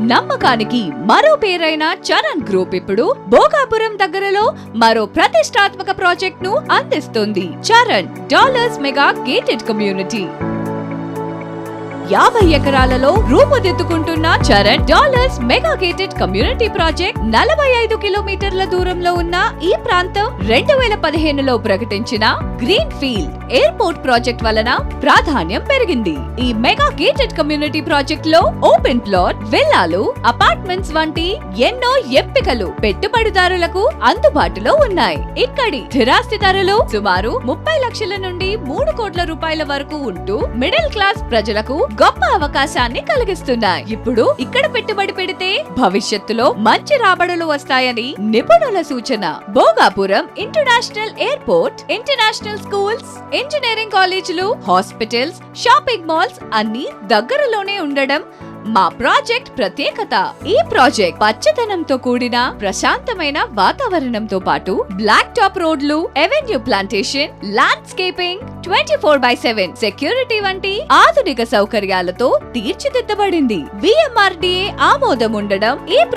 నమ్మకానికి మరో పేరైన చరణ్ గ్రూప్ ఇప్పుడు భోగాపురం దగ్గరలో మరో ప్రతిష్టాత్మక ప్రాజెక్ట్ ను అందిస్తుంది. Charan dollars mega gated community 50 ఎకరాలలో రూపుదిద్దుకుంటున్న Charan dollars mega gated community project 45 కిలోమీటర్ల దూరంలో ఉన్న ఈ ప్రాంతం 2015లో ప్రకటించిన గ్రీన్ ఫీల్డ్ ఎయిర్పోర్ట్ ప్రాజెక్ట్ వలన ప్రాధాన్యం పెరిగింది. ఈ మెగా గేటెడ్ కమ్యూనిటీ ప్రాజెక్ట్ లో ఓపెన్ ప్లాట్, విల్లాలు, అపార్ట్మెంట్స్ వంటి ఎన్నో ఎంపికలు పెట్టుబడిదారులకు అందుబాటులో ఉన్నాయి. ఇక్కడి స్థిరాస్తి ధరలు సుమారు 30 లక్షల నుండి 3 కోట్ల రూపాయల వరకు ఉంటూ మిడిల్ క్లాస్ ప్రజలకు గొప్ప అవకాశాన్ని కలిగిస్తున్నాయి. ఇప్పుడు ఇక్కడ పెట్టుబడి పెడితే భవిష్యత్తులో మంచి రాబడులు వస్తాయని నిపుణుల సూచన. Bhogapuram international airport, international schools, engineering కాలేజీలు, హాస్పిటల్స్, షాపింగ్ మాల్స్ అన్ని దగ్గరలోనే ఉండడం మా ప్రాజెక్ట్ ప్రత్యేకత. ఈ ప్రాజెక్ట్ పచ్చదనంతో కూడిన ప్రశాంతమైన వాతావరణంతో పాటు బ్లాక్ టాప్ రోడ్లు, ఎవెన్యూ ప్లాంటేషన్, ల్యాండ్స్కేపింగ్, 24/7 సెక్యూరిటీ వంటి ఆధునిక సౌకర్యాలతో తీర్చిదిద్దబడింది. VMRDA ఆమోదం ఉండడం ఈ ప్రాజెక్ట్